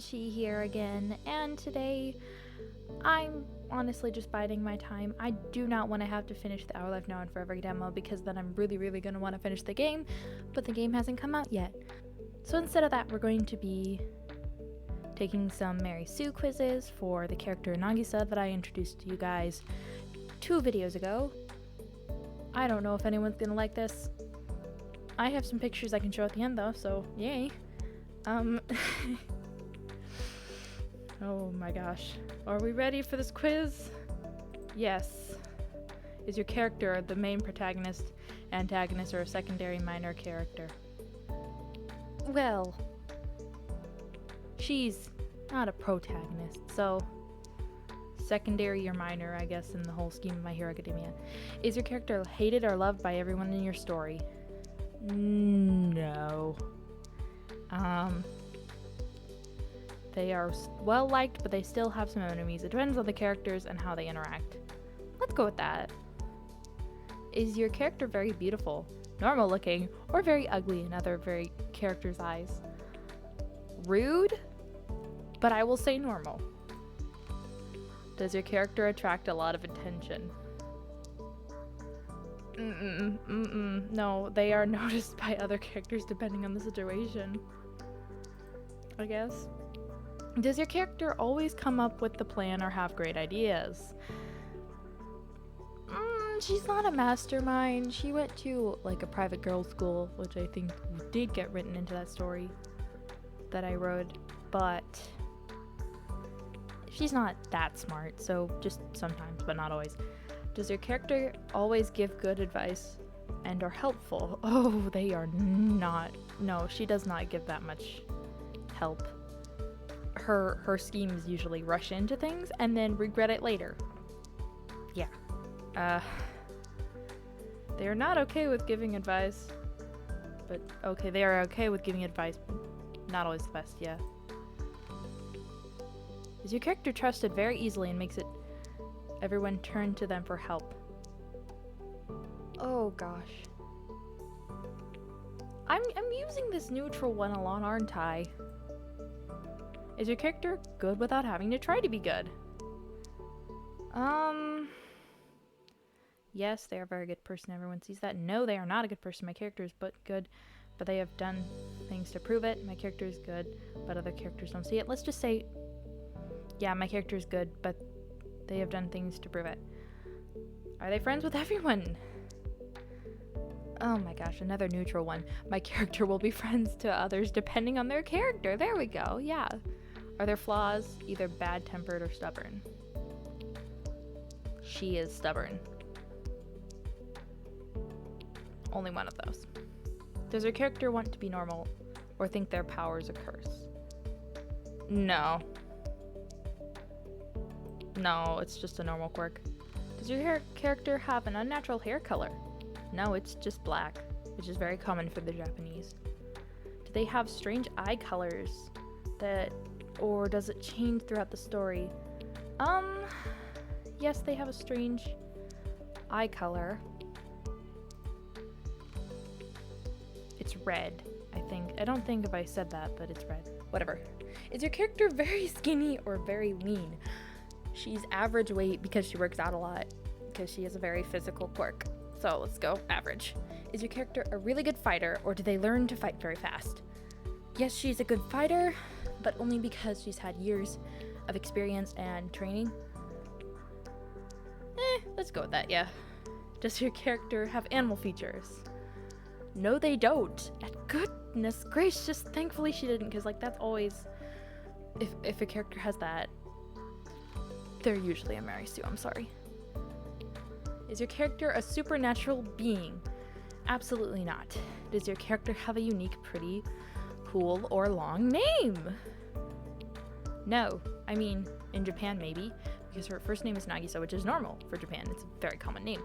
cringy here again, and today I'm honestly just biding my time. I do not want to have to finish the Our Life Now and Forever demo because then I'm really going to want to finish the game, but the game hasn't come out yet. So instead of that, we're going to be taking some Mary Sue quizzes for the character Nagisa that I introduced to you guys 2 videos ago. I don't know if anyone's gonna like this. I have some pictures I can show at the end though, so yay. Oh my gosh. Are we ready for this quiz? Yes. Is your character the main protagonist, antagonist, or a secondary minor character? Well, she's not a protagonist, so secondary or minor, I guess, in the whole scheme of My Hero Academia. Is your character hated or loved by everyone in your story? No. They are well liked, but they still have some enemies. It depends on the characters and how they interact. Let's go with that. Is your character very beautiful, normal looking, or very ugly in other very characters' eyes? Rude, but I will say normal. Does your character attract a lot of attention? No, they are noticed by other characters depending on the situation, I guess. Does your character always come up with the plan or have great ideas? She's not a mastermind. She went to like a private girls' school, which I think did get written into that story that I wrote, but she's not that smart, so just sometimes, but not always. Does your character always give good advice and are helpful? Oh, they are not. No, she does not give that much help. Her schemes usually rush into things and then regret it later. Yeah. They are not okay with giving advice, but okay, they are okay with giving advice, but not always the best, yeah. Is your character trusted very easily and makes it everyone turn to them for help? Oh gosh. I'm using this neutral one a lot, aren't I? Is your character good without having to try to be good? Yes, they are a very good person. Everyone sees that. No, they are not a good person. My character is good, but they have done things to prove it. My character is good, but other characters don't see it. Let's just say, yeah, my character is good, but they have done things to prove it. Are they friends with everyone? Oh my gosh, another neutral one. My character will be friends to others depending on their character. There we go, yeah. Are there flaws, either bad-tempered or stubborn? She is stubborn. Only one of those. Does her character want to be normal or think their power is a curse? No. No, it's just a normal quirk. Does your character have an unnatural hair color? No, it's just black, which is very common for the Japanese. Do they have strange eye colors or does it change throughout the story? Yes, they have a strange eye color. It's red, I think. I don't think if I said that, but it's red. Whatever. Is your character very skinny or very lean? She's average weight because she works out a lot, because she has a very physical quirk. So let's go average. Is your character a really good fighter, or do they learn to fight very fast? Yes, she's a good fighter, but only because she's had years of experience and training. Let's go with that, yeah. Does your character have animal features? No, they don't. And goodness gracious, thankfully she didn't, because like that's always, if a character has that, they're usually a Mary Sue, I'm sorry. Is your character a supernatural being? Absolutely not. Does your character have a unique, pretty, cool, or long name? No. I mean, in Japan maybe, because her first name is Nagisa, which is normal for Japan. It's a very common name.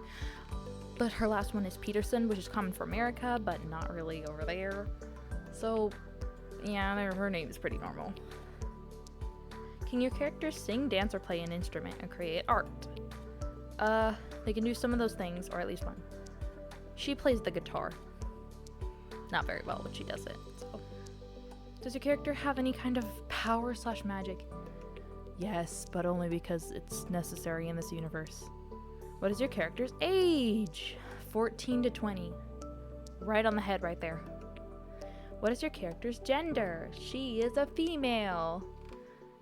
But her last one is Peterson, which is common for America, but not really over there. So, yeah, her name is pretty normal. Can your character sing, dance, or play an instrument and create art? They can do some of those things, or at least one. She plays the guitar. Not very well, but she does it. So. Does your character have any kind of power / magic? Yes, but only because it's necessary in this universe. What is your character's age? 14 to 20. Right on the head right there. What is your character's gender? She is a female.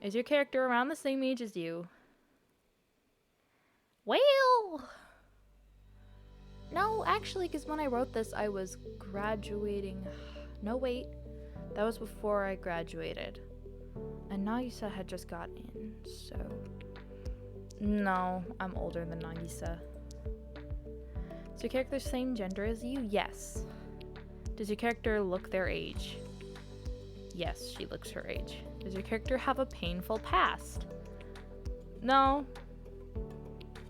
Is your character around the same age as you? Well, no, actually, because when I wrote this, I was graduating. No, wait. That was before I graduated. And Nagisa had just got in, so... No, I'm older than Nagisa. Is your character the same gender as you? Yes. Does your character look their age? Yes, she looks her age. Does your character have a painful past? No.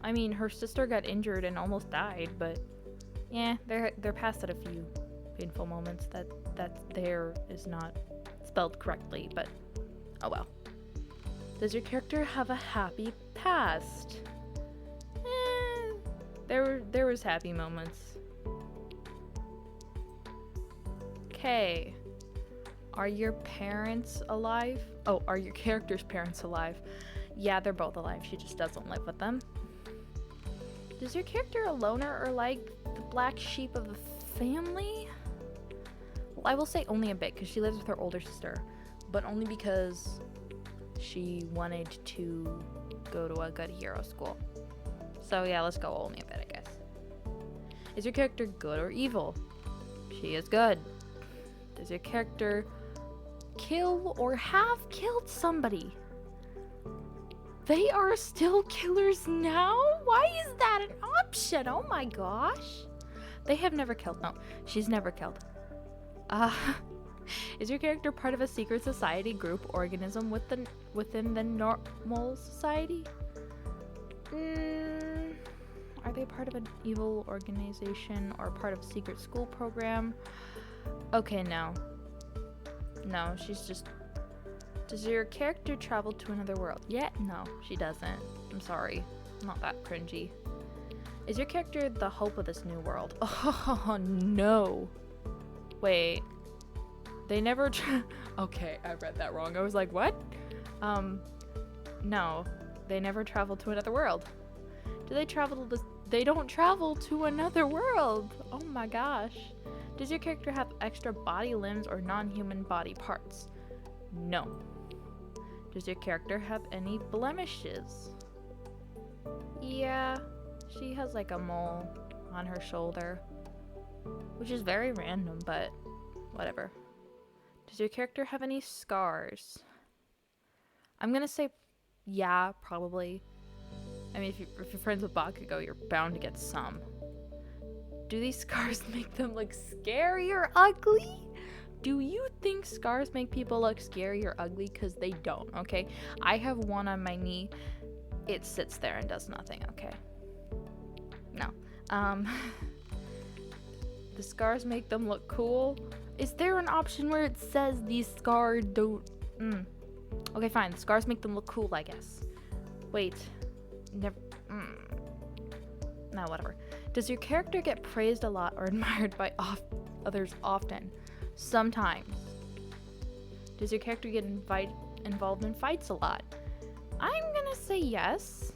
I mean, her sister got injured and almost died, but... Yeah, they're past at a few painful moments that there is not spelled correctly, but oh well. Does your character have a happy past? There was happy moments. Okay. Are your parents alive? Oh, are your character's parents alive? Yeah, they're both alive. She just doesn't live with them. Is your character a loner or like the black sheep of the family? Well, I will say only a bit because she lives with her older sister, but only because she wanted to go to a good hero school. So yeah, let's go only a bit, I guess. Is your character good or evil? She is good. Does your character kill or have killed somebody? They are still killers now? Why is that an option? Oh my gosh. They have never killed. No, she's never killed. Is your character part of a secret society, group, organism within the normal society? Are they part of an evil organization or part of a secret school program? Okay, no. No, she's just... Does your character travel to another world? Yeah, no, she doesn't. I'm sorry. I'm not that cringy. Is your character the hope of this new world? Oh, no. Wait. They never... Okay, I read that wrong. I was like, what? No. They never travel to another world. Do they travel to this... They don't travel to another world. Oh my gosh. Does your character have extra body limbs or non-human body parts? No. Does your character have any blemishes? Yeah, she has like a mole on her shoulder, which is very random, but whatever. Does your character have any scars? I'm gonna say yeah, probably. I mean, if you're friends with Bakugo, you're bound to get some. Do these scars make them look scary or ugly? Do you think scars make people look scary or ugly? Because they don't, okay? I have one on my knee. It sits there and does nothing, okay? No. The scars make them look cool? Is there an option where it says these scars don't... Okay, fine. The scars make them look cool, I guess. Wait. Never... No, whatever. Does your character get praised a lot or admired by others often? Sometimes. Does your character get involved in fights a lot? I'm gonna say yes.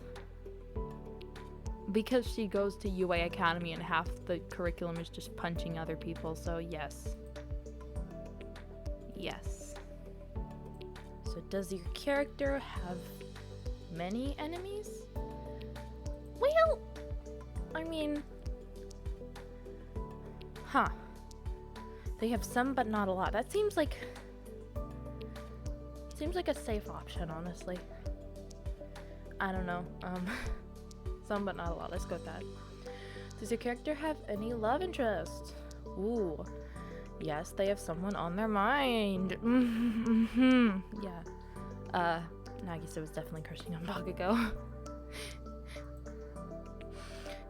Because she goes to UA Academy and half the curriculum is just punching other people, so yes. Yes. So does your character have many enemies? Well, I mean... Huh. They have some, but not a lot. That seems like a safe option, honestly. I don't know. Some, but not a lot. Let's go with that. Does your character have any love interest? Ooh. Yes, they have someone on their mind. Yeah. Nagisa was definitely crushing on Bakugo.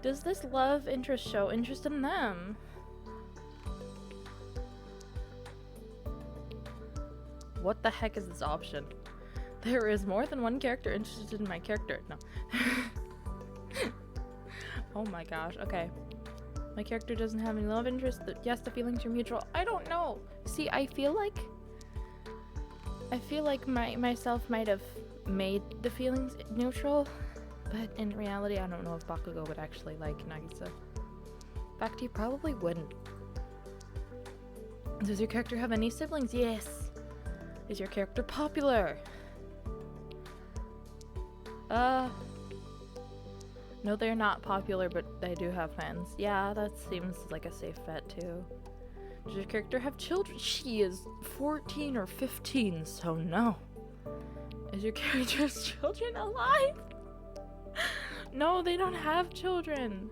Does this love interest show interest in them? What the heck is this option? There is more than one character interested in my character. No. Oh my gosh, okay. My character doesn't have any love interest. Yes, the feelings are mutual. I don't know. See, I feel like I feel like myself might have made the feelings neutral, but in reality, I don't know if Bakugo would actually like Nagisa. In fact, he probably wouldn't. Does your character have any siblings? Yes. Is your character popular? No, they're not popular, but they do have fans. Yeah, that seems like a safe bet too. Does your character have children? She is 14 or 15, so no. Is your character's children alive? No, they don't have children.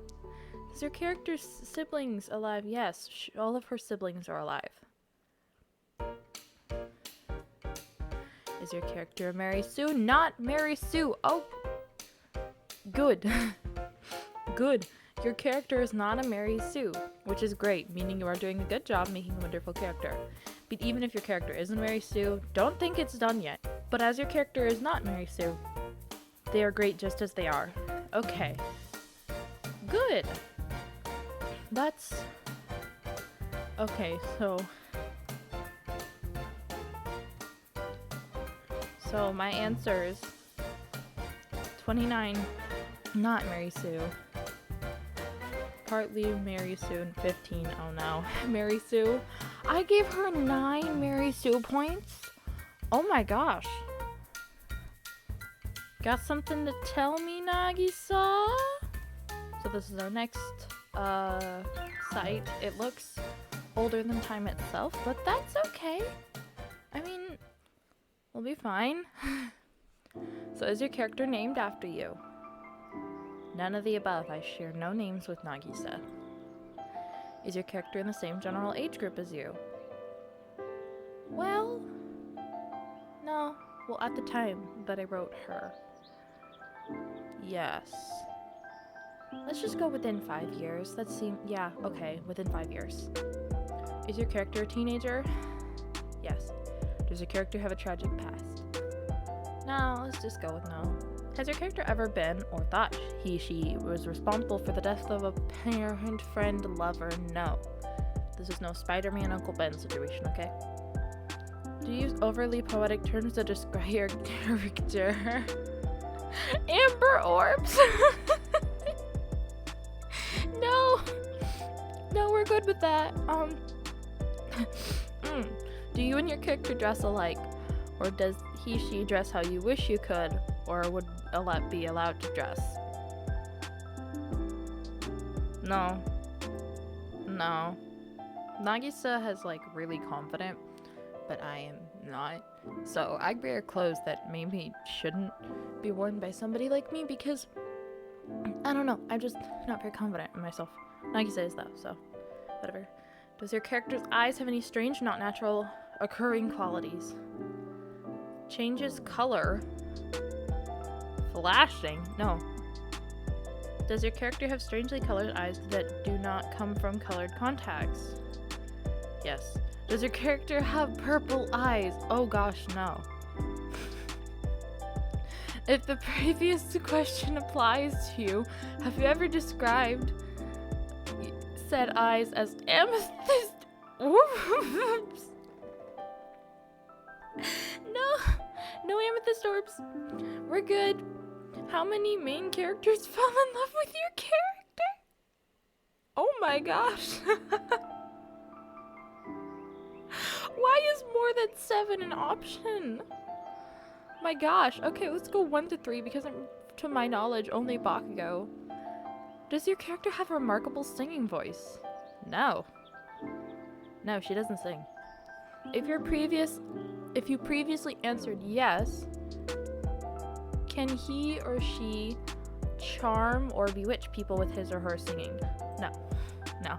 Is your character's siblings alive? Yes, all of her siblings are alive. Is your character Mary Sue? Not Mary Sue. Oh, good. Good. Your character is not a Mary Sue, which is great, meaning you are doing a good job making a wonderful character. But even if your character isn't Mary Sue, don't think it's done yet. But as your character is not Mary Sue, they are great just as they are. Okay. Good. That's... Okay, so my answer is 29, not Mary Sue. Partly Mary Sue and 15. Oh no. Mary Sue. I gave her 9 Mary Sue points? Oh my gosh. Got something to tell me, Nagisa? So this is our next site. It looks older than time itself, but that's okay. I mean, we'll be fine. So is your character named after you? None of the above. I share no names with Nagisa. Is your character in the same general age group as you? Well, no. Well, at the time that I wrote her. Yes. Let's just go within 5 years. Let's see. Yeah, okay, within 5 years. Is your character a teenager? Yes. Does your character have a tragic past? No, let's just go with no. Has your character ever been, or thought she was responsible for the death of a parent, friend, lover? No. This is no Spider-Man Uncle Ben situation, okay? Do you use overly poetic terms to describe your character? Amber orbs? No! No, we're good with that. Do you and your character dress alike? Or does she dress how you wish you could? Or would be allowed to dress? No. No. Nagisa has really confident, but I am not. So I wear clothes that maybe shouldn't be worn by somebody like me because I don't know. I'm just not very confident in myself. Nagisa is though, so whatever. Does your character's eyes have any strange, not natural, occurring qualities? Changes color. Flashing? No. Does your character have strangely colored eyes that do not come from colored contacts? Yes. Does your character have purple eyes? Oh gosh, no. If the previous question applies to you, have you ever described said eyes as amethyst? Oops. No amethyst orbs. We're good. How many main characters fell in love with your character? Oh my gosh. Why is more than 7 an option? My gosh. Okay, let's go 1 to 3 because to my knowledge, only Bakugo. Does your character have a remarkable singing voice? No. No, she doesn't sing. If you previously answered yes, can he or she charm or bewitch people with his or her singing? No. No.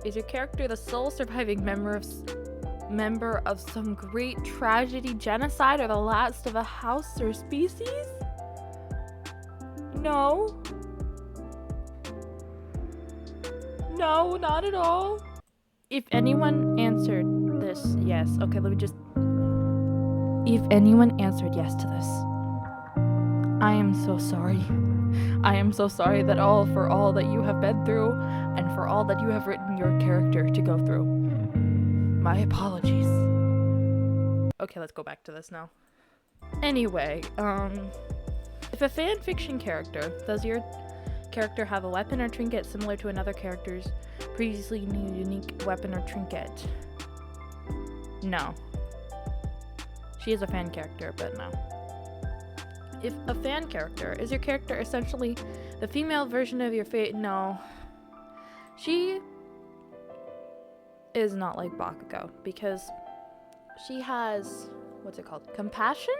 Is your character the sole surviving member of some great tragedy, genocide, or the last of a house or species? No. No, not at all. If anyone answered this yes, okay, let me just... If anyone answered yes to this, I am so sorry. I am so sorry for all that you have been through and for all that you have written your character to go through. My apologies. Okay, let's go back to this now. Anyway, if a fan fiction character, does your character have a weapon or trinket similar to another character's previously unique weapon or trinket? No. She is a fan character, but no. If a fan character, is your character essentially the female version of your No. She is not like Bakugo because she has, what's it called? Compassion?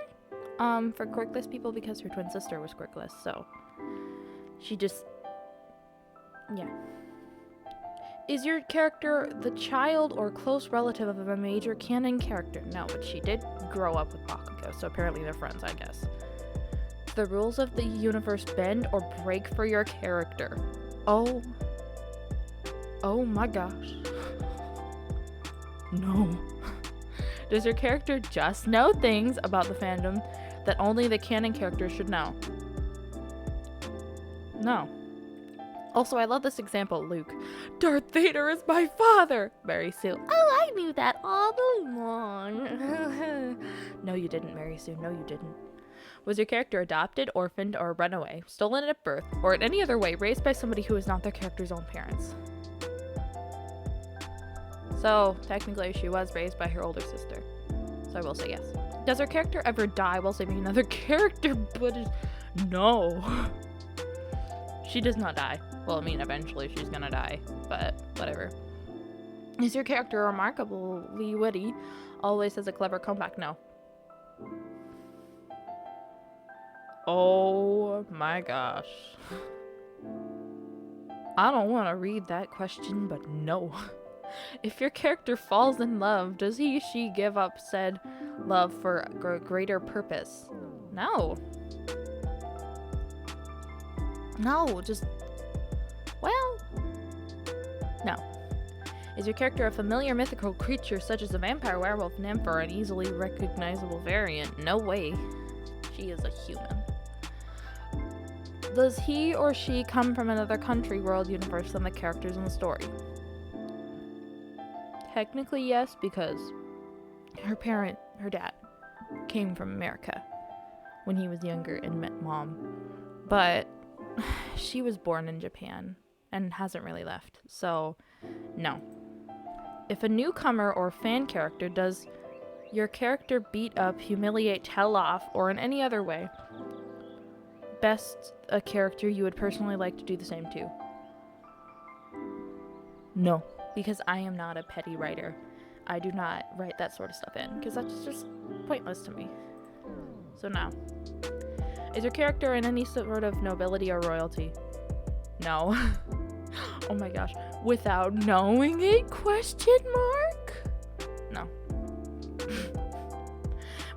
For quirkless people because her twin sister was quirkless, so she just, yeah. Is your character the child or close relative of a major canon character? No, but she did grow up with Bakugo, so apparently they're friends, I guess. The rules of the universe bend or break for your character. Oh my gosh. No. Does your character just know things about the fandom that only the canon characters should know? No. Also, I love this example, Luke. Darth Vader is my father! Mary Sue. Oh, I knew that all along. No, you didn't, Mary Sue. No, you didn't. Was your character adopted, orphaned, or runaway, stolen at birth, or in any other way raised by somebody who is not their character's own parents? So, technically, she was raised by her older sister. So I will say yes. Does her character ever die while saving another character? No. She does not die. Well, I mean, eventually she's gonna die, but whatever. Is your character remarkably witty? Always has a clever comeback? No. Oh my gosh. I don't want to read that question, but no. If your character falls in love, does she give up said love for a greater purpose? No. No, just... well... no. Is your character a familiar mythical creature such as a vampire, werewolf, nymph, or an easily recognizable variant? No way. She is a human. Does he or she come from another country, world, universe than the characters in the story? Technically yes, because her dad, came from America when he was younger and met mom. But she was born in Japan and hasn't really left, so no. If a newcomer or fan character, does your character beat up, humiliate, tell off, or in any other way best a character you would personally like to do the same to? No, because I am not a petty writer. I do not write that sort of stuff in, because that's just pointless to me. So no. Is your character in any sort of nobility or royalty? No. Oh my gosh. Without knowing it? Question mark? No.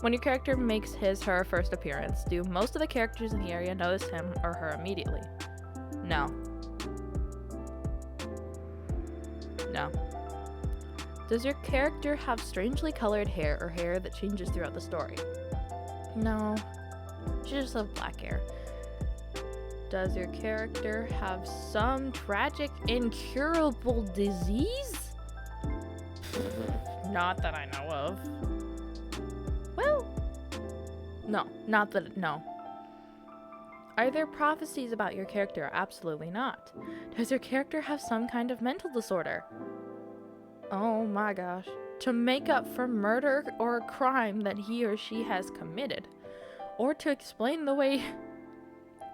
When your character makes her first appearance, do most of the characters in the area notice him or her immediately? No. No. Does your character have strangely colored hair or hair that changes throughout the story? No. She just has black hair. Does your character have some tragic, incurable disease? Not that I know of. Well, no. No. Are there prophecies about your character? Absolutely not. Does your character have some kind of mental disorder? Oh my gosh. To make up for murder or a crime that he or she has committed. Or to explain the way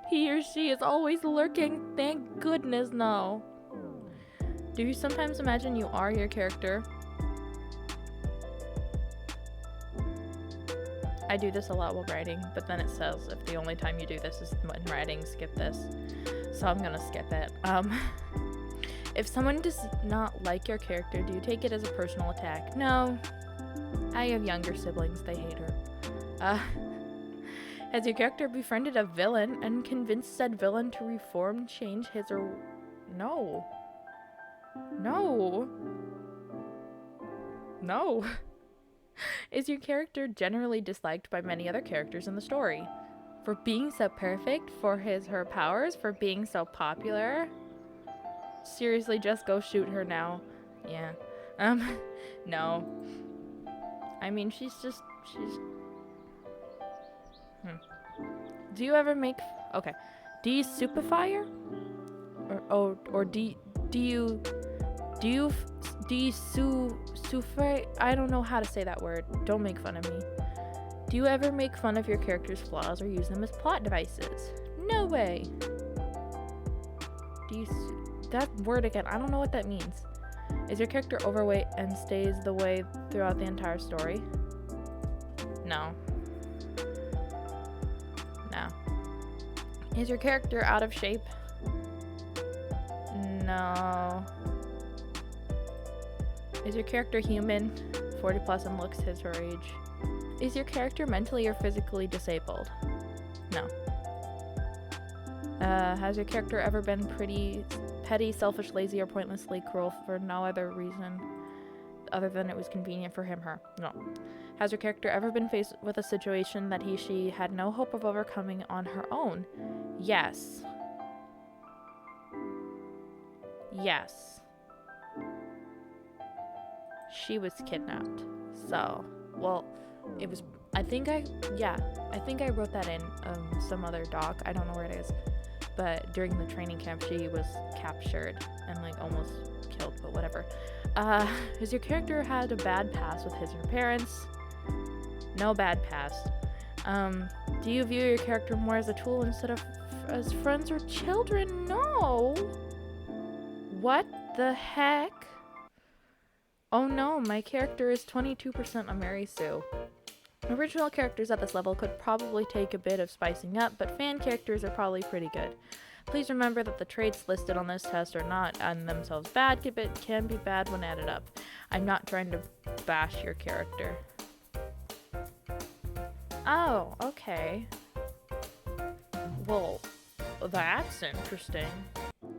he or she is always lurking? Thank goodness no. Do you sometimes imagine you are your character? I do this a lot while writing, but then it says if the only time you do this is when writing, skip this. So I'm gonna skip it. If someone does not like your character, do you take it as a personal attack? No. I have younger siblings, they hate her. Has your character befriended a villain and convinced said villain to reform, change his or... No. No. No. Is your character generally disliked by many other characters in the story? For being so perfect, for her powers, for being so popular? Seriously, just go shoot her now. Yeah. No. I mean, she's She's... Do you ever make... Okay. Do you superfire? Or do you suffer? I don't know how to say that word. Don't make fun of me. Do you ever make fun of your character's flaws or use them as plot devices? No way. That word again, I don't know what that means. Is your character overweight and stays the way throughout the entire story? No. No. Is your character out of shape? No. Is your character human? 40 plus and looks his or her age. Is your character mentally or physically disabled? No. Has your character ever been pretty petty, selfish, lazy, or pointlessly cruel for no other reason other than it was convenient for him, her? No. Has your character ever been faced with a situation that she had no hope of overcoming on her own? Yes. Yes. She was kidnapped. So, well, it was, I think I wrote that in some other doc. I don't know where it is. But during the training camp, she was captured and like almost killed, but whatever. Has your character had a bad past with his or her parents? No bad past. Do you view your character more as a tool instead of as friends or children? No. What the heck? Oh no, my character is 22% a Mary Sue. Original characters at this level could probably take a bit of spicing up, but fan characters are probably pretty good. Please remember that the traits listed on this test are not in themselves bad, but can be bad when added up. I'm not trying to bash your character. Oh, okay. Well, that's interesting.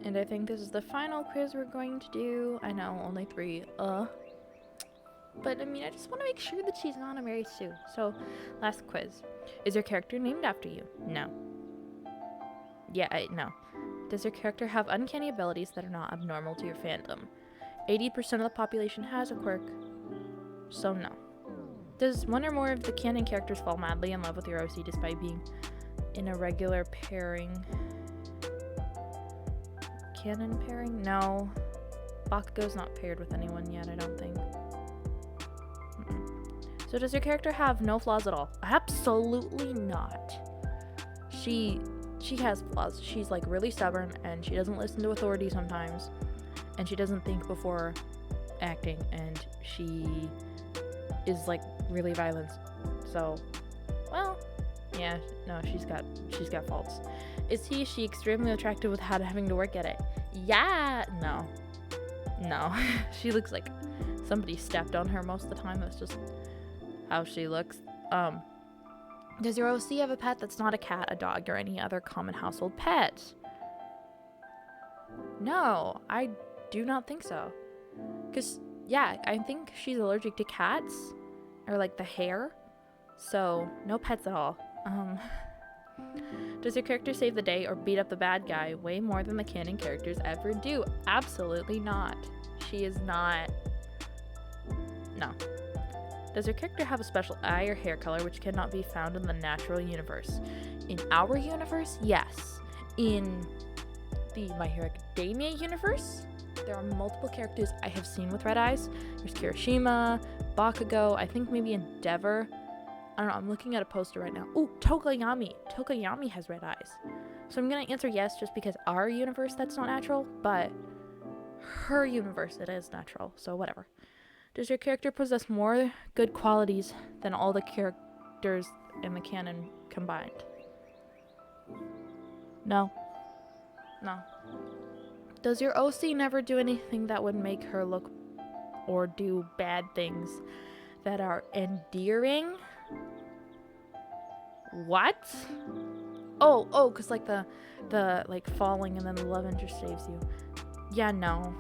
And I think this is the final quiz we're going to do. I know, only 3. But I mean, I just want to make sure that she's not a Mary Sue. So, last quiz. Is your character named after you? No. Yeah, no. Does your character have uncanny abilities that are not abnormal to your fandom? 80% of the population has a quirk. So, no. Does one or more of the canon characters fall madly in love with your OC despite being in a regular pairing? Canon pairing? No. Bakugo's not paired with anyone yet, I don't think. So does your character have no flaws at all? Absolutely not. She has flaws. She's like really stubborn and she doesn't listen to authority sometimes. And she doesn't think before acting and she is like really violent. So, well, yeah, no, she's got faults. Is she extremely attractive without having to work at it? Yeah, no. She looks like somebody stepped on her most of the time. That's just how she looks. Does your OC have a pet that's not a cat, a dog, or any other common household pet? No, I do not think so. Because, yeah, I think she's allergic to cats, or like the hair. So, no pets at all. Does your character save the day or beat up the bad guy way more than the canon characters ever do? Absolutely not. She is not. No. Does your character have a special eye or hair color which cannot be found in the natural universe? In our universe, yes. In the My Hero Academia universe, there are multiple characters I have seen with red eyes. There's Kirishima, Bakugo, I think maybe Endeavor. I don't know, I'm looking at a poster right now. Ooh, Tokoyami. Tokoyami has red eyes. So I'm gonna answer yes just because our universe that's not natural, but her universe it is natural, so whatever. Does your character possess more good qualities than all the characters in the canon combined? No. Does your OC never do anything that would make her look or do bad things that are endearing? What? Oh, cause like the like falling and then the love interest saves you. Yeah, no.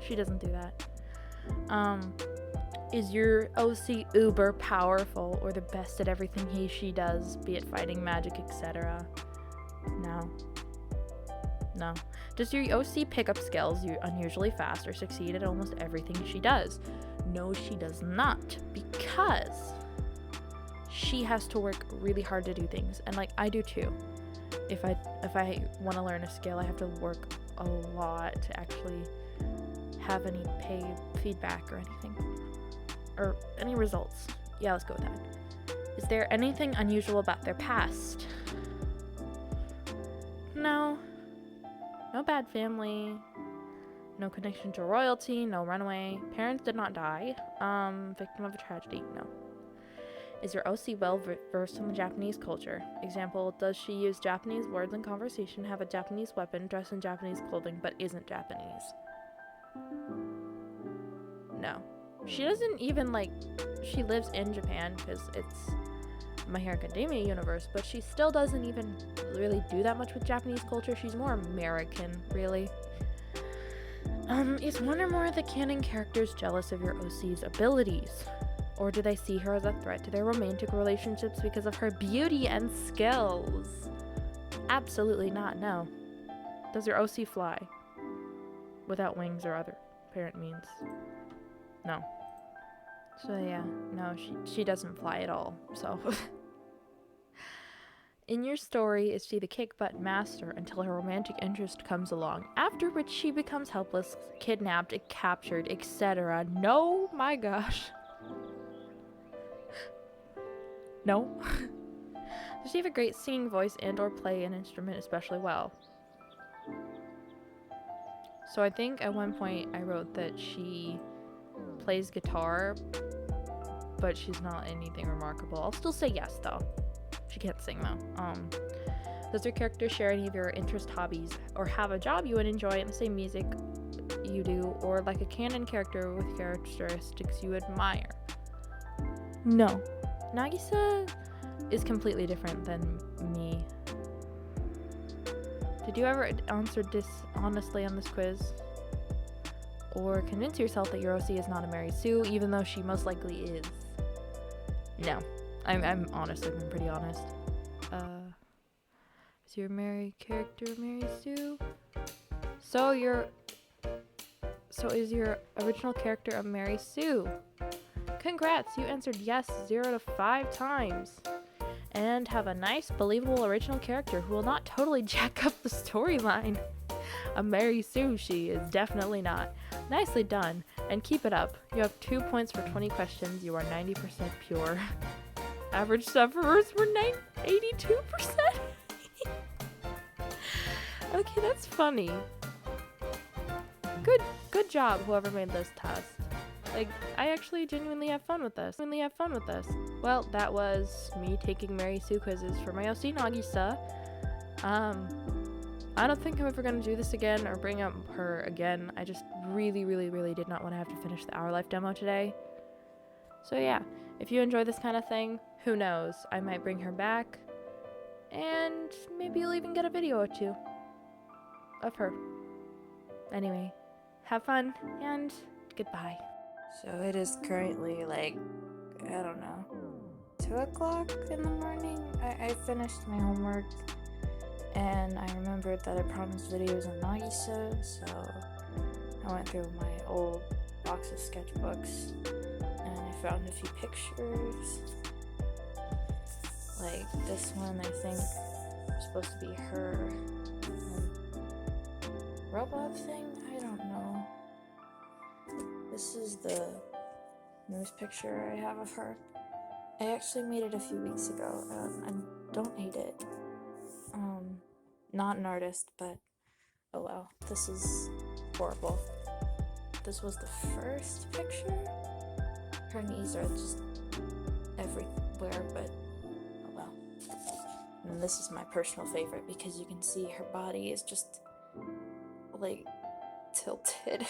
She doesn't do that. Is your OC uber powerful or the best at everything she does, be it fighting, magic, etc.? No. Does your OC pick up skills unusually fast or succeed at almost everything she does? No, she does not, because she has to work really hard to do things, and like I do too. If I want to learn a skill, I have to work a lot to actually have any pay feedback or anything, or any results. Yeah, let's go with that. Is there anything unusual about their past? No bad family, no connection to royalty, no runaway, parents did not die, victim of a tragedy. No. Is your OC well versed in the Japanese culture? Example, does she use Japanese words in conversation, have a Japanese weapon, dress in Japanese clothing, but isn't Japanese? No. She doesn't even, like, she lives in Japan because it's My Hero Academia universe, but she still doesn't even really do that much with Japanese culture. She's more American, really. Is one or more of the canon characters jealous of your OC's abilities? Or do they see her as a threat to their romantic relationships because of her beauty and skills? Absolutely not, no. Does your OC fly? Without wings or other apparent means? No. So yeah, no, she doesn't fly at all, so. In your story, is she the kick-butt master until her romantic interest comes along, after which she becomes helpless, kidnapped, captured, etc.? No, my gosh. No. Does she have a great singing voice and or play an instrument especially well? So I think at one point I wrote that she plays guitar, but she's not anything remarkable. I'll still say yes though. She can't sing though. Does your character share any of your interest hobbies or have a job you would enjoy in the same music you do, or like a canon character with characteristics you admire? No. Nagisa is completely different than me. Did you ever answer dishonestly on this quiz? Or convince yourself that your OC is not a Mary Sue, even though she most likely is? No. I'm honestly been pretty honest. Is your Mary character Mary Sue? So is your original character a Mary Sue? Congrats, you answered yes 0 to 5 times. And have a nice, believable original character who will not totally jack up the storyline. A Mary Sue she is definitely not. Nicely done, and keep it up. You have 2 points for 20 questions. You are 90% pure. Average sufferers were 82%. Okay, that's funny. Good job, whoever made this test. Like, I actually genuinely have fun with this. Well, that was me taking Mary Sue quizzes for my OC Nagisa. I don't think I'm ever gonna do this again or bring up her again. I just really did not want to have to finish the Our Life demo today. So yeah, if you enjoy this kind of thing, who knows? I might bring her back, and maybe you'll even get a video or two of her. Anyway, have fun, and goodbye. So it is currently like, I don't know, 2 o'clock in the morning. I finished my homework, and I remembered that I promised videos on Nagisa, so I went through my old box of sketchbooks, and I found a few pictures. Like this one, I think, was supposed to be her robot thing? I don't know. This is the newest picture I have of her. I actually made it a few weeks ago. I don't hate it. Not an artist, but oh well. This is horrible. This was the first picture. Her knees are just everywhere, but oh well. And this is my personal favorite because you can see her body is just like tilted.